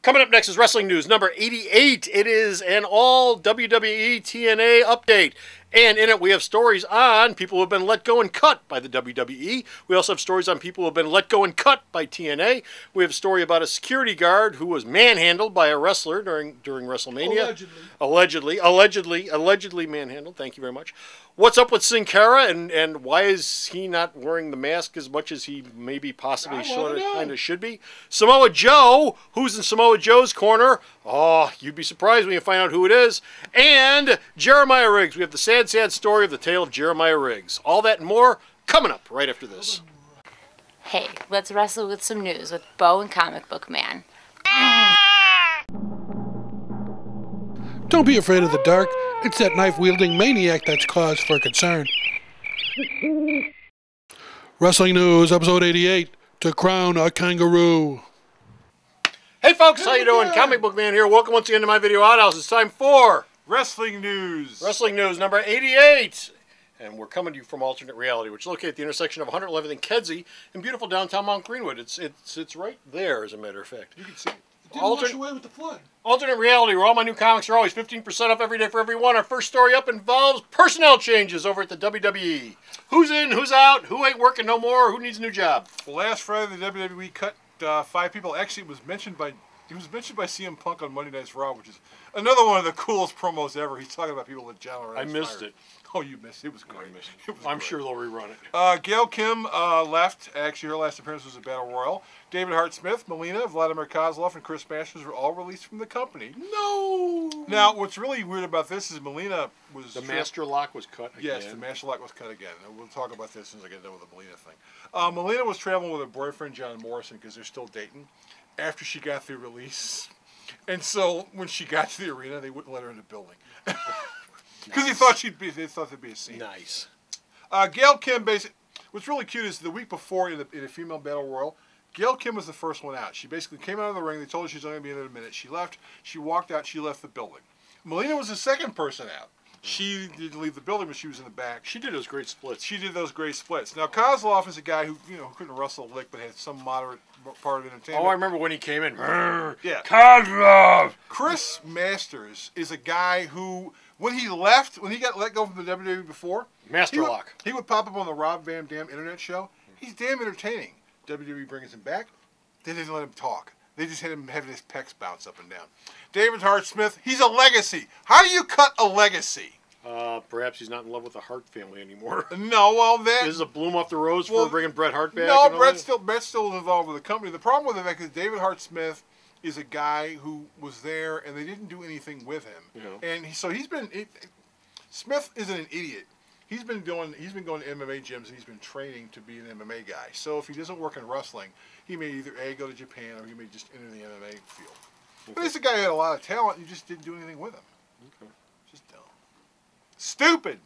Coming up next is Wrestling News number 88. It is an all WWE TNA update. And in it, we have stories on people who have been let go and cut by the WWE. We also have stories on people who have been let go and cut by TNA. We have a story about a security guard who was manhandled by a wrestler during WrestleMania. Allegedly manhandled. Thank you very much. What's up with Sin Cara, and why is he not wearing the mask as much as he maybe possibly kind of should be? Samoa Joe, who's in Samoa Joe's corner? Oh, you'd be surprised when you find out who it is. And Jeremiah Riggs. We have the sad story of the tale of Jeremiah Riggs. All that and more coming up right after this. Hey, let's wrestle with some news with Bo and Comic Book Man. Don't be afraid of the dark. It's that knife-wielding maniac that's cause for concern. Wrestling News, episode 88, To Crown a Kangaroo. Hey folks, how you doing? Comic Book Man here. Welcome once again to my video outhouse. It's time for Wrestling News. Wrestling News number 88. And we're coming to you from Alternate Reality, which is located at the intersection of 111th and Kedzie in beautiful downtown Mount Greenwood. It's right there, as a matter of fact. You can see it. It didn't wash away with the flood. Alternate Reality, where all my new comics are always 15% off every day for everyone. Our first story up involves personnel changes over at the WWE. Who's in, who's out, who ain't working no more, who needs a new job? Well, last Friday, the WWE cut 5 people. Actually, it was mentioned by CM Punk on Monday Night's Raw, which is another one of the coolest promos ever. He's talking about people that John Morales I missed fired. it. Oh, you missed it. It was great. I'm sure they'll rerun it. Gail Kim left. Actually, her last appearance was at Battle Royal. David Hart Smith, Melina, Vladimir Kozlov, and Chris Masters were all released from the company. No! Now, what's really weird about this is Melina was... The Master Lock was cut again. Yes, the Master Lock was cut again. And we'll talk about this as soon as I get done with the Melina thing. Melina was traveling with her boyfriend, John Morrison, because they're still dating, after she got the release. And so, when she got to the arena, they wouldn't let her in the building. Because they thought there'd be a scene. Nice. Gail Kim, basically, what's really cute is the week before in a female battle royal, Gail Kim was the first one out. She basically came out of the ring. They told her she was only going to be in a minute. She left. She walked out. She left the building. Melina was the second person out. She didn't leave the building, but she was in the back. She did those great splits. Now, Kozlov is a guy who, couldn't wrestle a lick, but had some moderate part of entertainment. Oh, I remember when he came in. Yeah. Kozlov! Chris Masters is a guy who, when he got let go from the WWE before, Master Lock. He would pop up on the Rob Van Dam internet show. He's damn entertaining. WWE brings him back. They didn't let him talk. They just had him having his pecs bounce up and down. David Hart Smith, he's a legacy. How do you cut a legacy? Perhaps he's not in love with the Hart family anymore. No, well, This is a bloom off the rose for bringing Bret Hart back. No, Bret's still involved with the company. The problem with the fact is David Hart Smith is a guy who was there and they didn't do anything with him. Yeah. And Smith isn't an idiot. He's been going to MMA gyms and he's been training to be an MMA guy. So if he doesn't work in wrestling, he may either A, go to Japan, or he may just enter the MMA field. Okay. But he's a guy who had a lot of talent and you just didn't do anything with him. Okay. Just dumb. Stupid!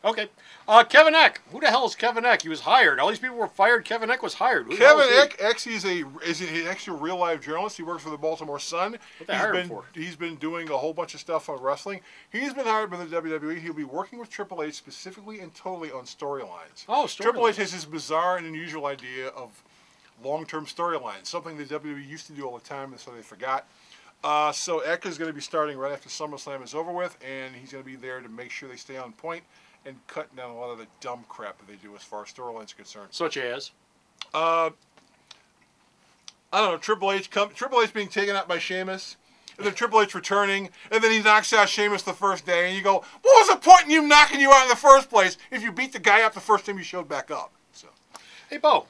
Okay. Kevin Eck. Who the hell is Kevin Eck? He was hired. All these people were fired. Kevin Eck was hired. Kevin Eck actually is an actual real life journalist. He works for the Baltimore Sun. What they hired him for? He's been doing a whole bunch of stuff on wrestling. He's been hired by the WWE. He'll be working with Triple H specifically and totally on storylines. Oh, storylines. Triple H has this bizarre and unusual idea of long-term storylines, something the WWE used to do all the time, and so they forgot. So Eck is going to be starting right after SummerSlam is over with, and he's going to be there to make sure they stay on point and cut down a lot of the dumb crap that they do as far as storylines are concerned. Such as? I don't know, Triple H being taken out by Sheamus, and then Triple H returning, and then he knocks out Sheamus the first day, and you go, what was the point in you knocking you out in the first place if you beat the guy up the first time you showed back up? So, hey, Bo.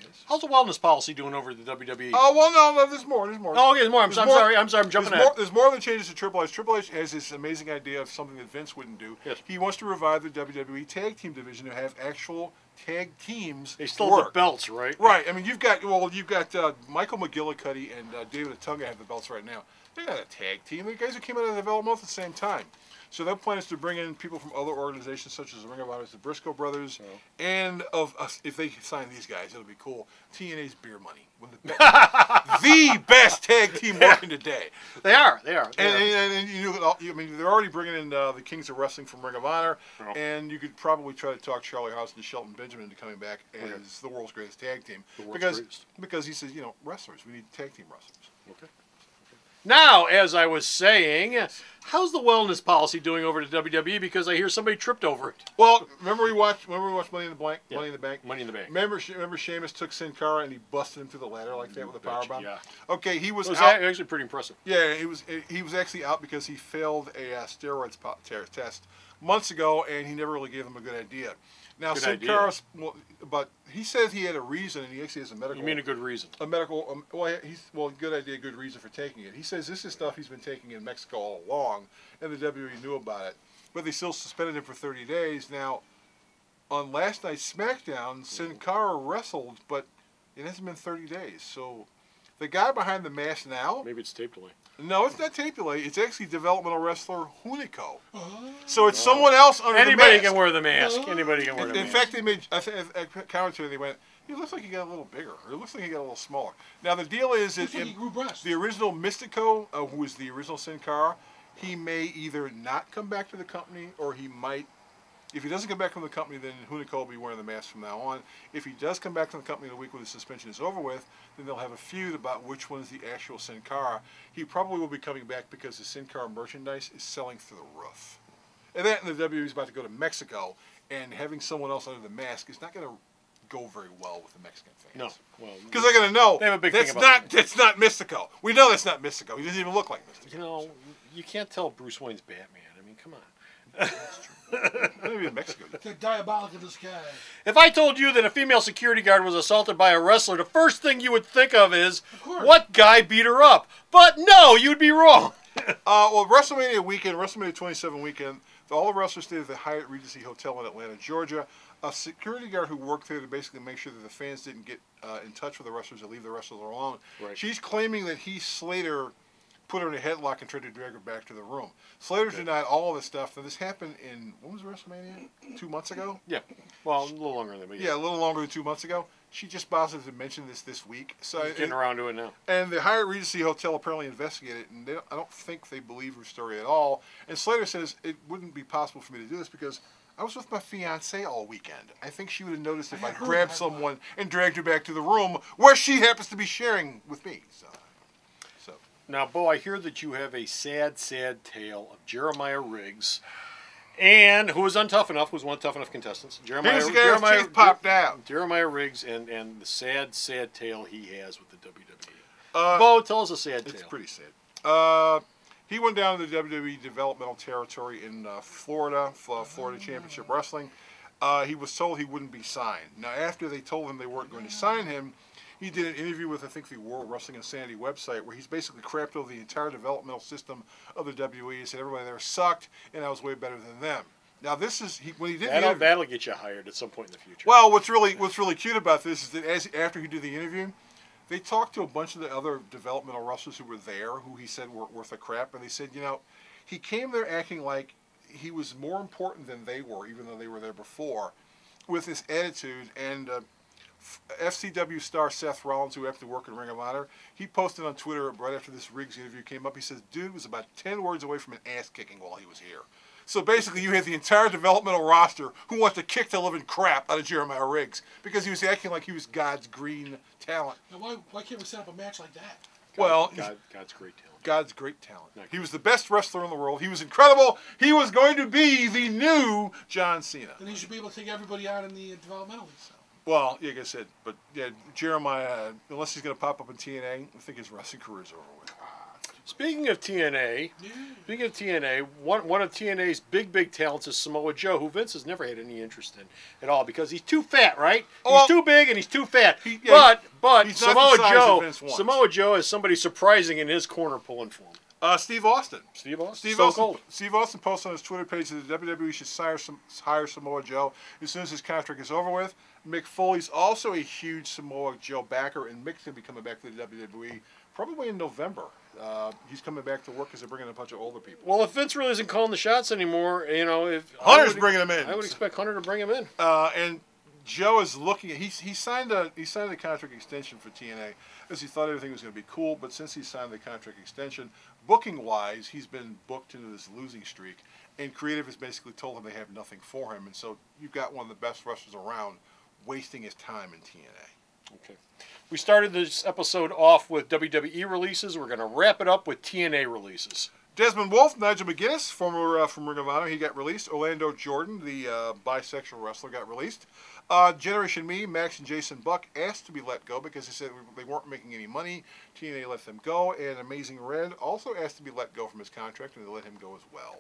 yes. How's the wellness policy doing over at the WWE? Oh, well, no, there's more. Oh, okay, there's more. I'm sorry, I'm jumping ahead. There's more than changes to Triple H. Triple H has this amazing idea of something that Vince wouldn't do. Yes. He wants to revive the WWE tag team division to have actual tag teams. They still have the belts, right? Right. I mean, you've got Michael McGillicuddy and David Otunga have the belts right now. They're not a tag team. The guys who came out of the development at the same time. So their plan is to bring in people from other organizations such as the Ring of Honor, the Briscoe Brothers, and if they sign these guys, it'll be cool. TNA's Beer Money, the best tag team working today. They are. And you know, I mean, they're already bringing in the Kings of Wrestling from Ring of Honor, and you could probably try to talk Charlie Haas and Shelton Benjamin into coming back as the world's greatest tag team because he says, you know, wrestlers, we need tag team wrestlers. Okay. Now, as I was saying, how's the wellness policy doing over at WWE? Because I hear somebody tripped over it. Well, remember we watched Money in the Bank? Yeah. Money in the Bank. Money in the Bank. Remember Sheamus took Sin Cara and he busted him through the ladder like that with a powerbomb? Yeah. Okay, he was It was out. actually pretty impressive. Yeah, he was actually out because he failed a steroids test months ago, and he never really gave them a good idea. Now, Sin Cara, but he says he had a reason, and he actually has a medical. You mean a good reason? A medical. Good idea, good reason for taking it. He says this is stuff he's been taking in Mexico all along, and the WWE knew about it, but they still suspended him for 30 days. Now, on last night's SmackDown, Sin Cara wrestled, but it hasn't been 30 days. So, the guy behind the mask now. Maybe it's tape delay. No, it's not tape delay. It's actually developmental wrestler Hunico. So it's someone else under the mask. Anybody can wear the mask. Anybody can wear the mask. In fact, they made at commentary. They went, "He looks like he got a little bigger. Or it looks like he got a little smaller." Now the deal is that he grew breasts. the original Mystico, who was the original Sin Cara, he may either not come back to the company, or he might. If he doesn't come back from the company, then Hunico will be wearing the mask from now on. If he does come back to the company the week when the suspension is over with, then they'll have a feud about which one is the actual Sin Cara. He probably will be coming back because the Sin Cara merchandise is selling through the roof. And that, and the WWE is about to go to Mexico, and having someone else under the mask is not going to go very well with the Mexican fans. No, well, because they're going to know they have a big that's thing about that's not Mystico. We know that's not Mystico. He doesn't even look like Mystico. You know, you can't tell Bruce Wayne's Batman. I mean, come on. That's true. Maybe in Mexico. The diabolical disguise. If I told you that a female security guard was assaulted by a wrestler, the first thing you would think of is, what guy beat her up? But no, you'd be wrong. Well, WrestleMania weekend, WrestleMania 27 weekend, all the wrestlers stayed at the Hyatt Regency Hotel in Atlanta, Georgia. A security guard who worked there to basically make sure that the fans didn't get in touch with the wrestlers or leave the wrestlers alone. Right. She's claiming that Slater put her in a headlock and tried to drag her back to the room. Slater denied all of this stuff. Now, this happened in, when was WrestleMania? 2 months ago? Yeah. Well, a little longer than that. But yeah, a little longer than 2 months ago. She just bothered to mention this week. So he's getting around to it now. And the Hyatt Regency Hotel apparently investigated it, and I don't think they believe her story at all. And Slater says, it wouldn't be possible for me to do this because I was with my fiancée all weekend. I think she would have noticed if I grabbed someone and dragged her back to the room where she happens to be sharing with me. So. Now, Bo, I hear that you have a sad, sad tale of Jeremiah Riggs, and who was on Tough Enough, was one of Tough Enough contestants. Jeremiah popped out. Jeremiah Riggs, and the sad, sad tale he has with the WWE. Bo, tell us a sad tale. It's pretty sad. He went down to the WWE developmental territory in Florida Championship Wrestling. He was told he wouldn't be signed. Now, after they told him they weren't going to sign him, he did an interview with, I think, the World Wrestling Insanity website, where he's basically crapped over the entire developmental system of the WWE. He said everybody there sucked, and I was way better than them. Now, this is when he did that'll get you hired at some point in the future. Well, what's really cute about this is that after he did the interview, they talked to a bunch of the other developmental wrestlers who were there, who he said weren't worth a crap, and they said, you know, he came there acting like he was more important than they were, even though they were there before, with this attitude. And FCW star Seth Rollins, who happened to work in Ring of Honor, he posted on Twitter right after this Riggs interview came up. He says, dude was about 10 words away from an ass kicking while he was here. So basically, you had the entire developmental roster who wants to kick the living crap out of Jeremiah Riggs because he was acting like he was God's green talent. Now, why can't we set up a match like that? God's great talent. God's great talent. He was the best wrestler in the world. He was incredible. He was going to be the new John Cena. And he should be able to take everybody out in the developmental league. So. Well, like I said, but yeah, Jeremiah, unless he's going to pop up in TNA, I think his wrestling career is over with. Speaking of TNA, one of TNA's big talents is Samoa Joe, who Vince has never had any interest in at all because he's too fat, right? He's too big and he's too fat. But Samoa Joe is somebody surprising in his corner pulling for him. Steve Austin. Steve Austin posted on his Twitter page that the WWE should hire Samoa Joe as soon as his contract is over with. Mick Foley's also a huge Samoa Joe backer, and Mick's going to be coming back to the WWE probably in November. He's coming back to work because they're bringing a bunch of older people. Well, if Vince really isn't calling the shots anymore, you know, if Hunter's bringing him in, I would expect Hunter to bring him in. And Joe is looking at he signed a contract extension for TNA because he thought everything was going to be cool. But since he signed the contract extension, booking wise, he's been booked into this losing streak, and creative has basically told him they have nothing for him. And so you've got one of the best wrestlers around wasting his time in TNA. Okay. We started this episode off with WWE releases. We're going to wrap it up with TNA releases. Desmond Wolfe, Nigel McGuinness, former from Ring of Honor, he got released. Orlando Jordan, the bisexual wrestler, got released. Generation Me, Max and Jason Buck asked to be let go because they said they weren't making any money. TNA let them go. And Amazing Red also asked to be let go from his contract, and they let him go as well.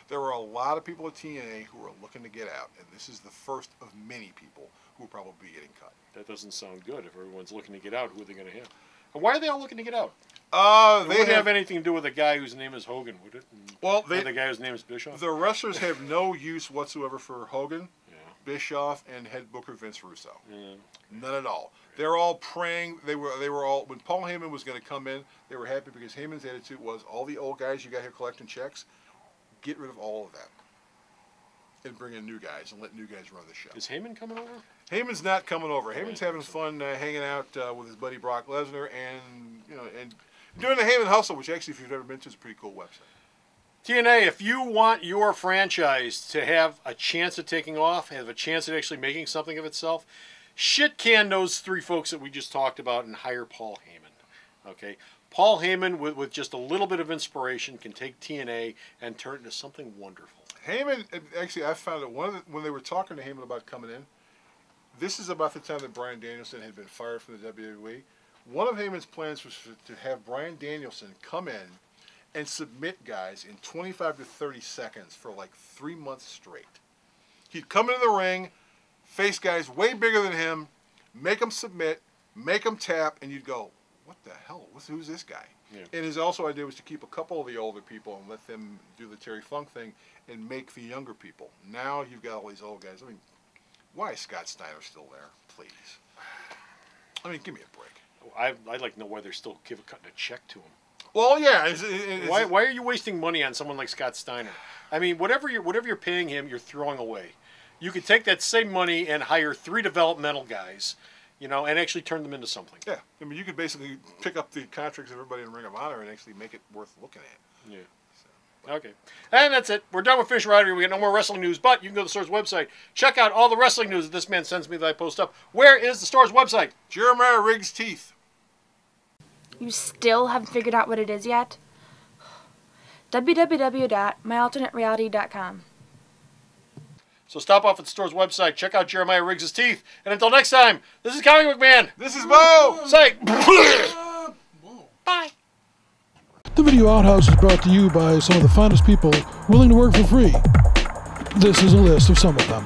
There were a lot of people at TNA who were looking to get out, and this is the first of many people who will probably be getting cut. That doesn't sound good. If everyone's looking to get out, who are they going to have? And why are they all looking to get out? It wouldn't have anything to do with the guy whose name is Hogan, would it? And the guy whose name is Bischoff? The wrestlers have no use whatsoever for Hogan, Bischoff, and head booker Vince Russo. None at all. They're all praying. They were all, when Paul Heyman was going to come in, they were happy because Heyman's attitude was, all the old guys you got here collecting checks, get rid of all of that and bring in new guys and let new guys run the show. Is Heyman coming over? Heyman's not coming over. Heyman's having fun hanging out with his buddy Brock Lesnar and doing the Heyman Hustle, which actually, if you've never been to, is a pretty cool website. TNA, if you want your franchise to have a chance at taking off, have a chance at actually making something of itself, shit can those three folks that we just talked about and hire Paul Heyman. Okay? Paul Heyman, with just a little bit of inspiration, can take TNA and turn it into something wonderful. Heyman, actually, I found that when they were talking to Heyman about coming in, this is about the time that Bryan Danielson had been fired from the WWE. One of Heyman's plans was to have Bryan Danielson come in and submit guys in 25 to 30 seconds for like 3 months straight. He'd come into the ring, face guys way bigger than him, make them submit, make them tap, and you'd go, what the hell? Who's this guy? Yeah. And his also idea was to keep a couple of the older people and let them do the Terry Funk thing and make the younger people. Now you've got all these old guys. I mean, why is Scott Steiner still there? Please. I mean, give me a break. I'd like to know why they're still cutting a check to him. Well, yeah. Why are you wasting money on someone like Scott Steiner? I mean, whatever you're paying him, you're throwing away. You could take that same money and hire 3 developmental guys, and actually turn them into something. Yeah. I mean, you could basically pick up the contracts of everybody in Ring of Honor and actually make it worth looking at. Yeah. Okay. And that's it. We're done with Fish Rider. We got no more wrestling news, but you can go to the store's website. Check out all the wrestling news that this man sends me that I post up. Where is the store's website? Jeremiah Riggs Teeth. You still haven't figured out what it is yet? www.myalternatereality.com. So stop off at the store's website. Check out Jeremiah Riggs' teeth. And until next time, this is Comic Book Man. This is Bo. Say, bye. The Video Outhouse is brought to you by some of the finest people willing to work for free. This is a list of some of them.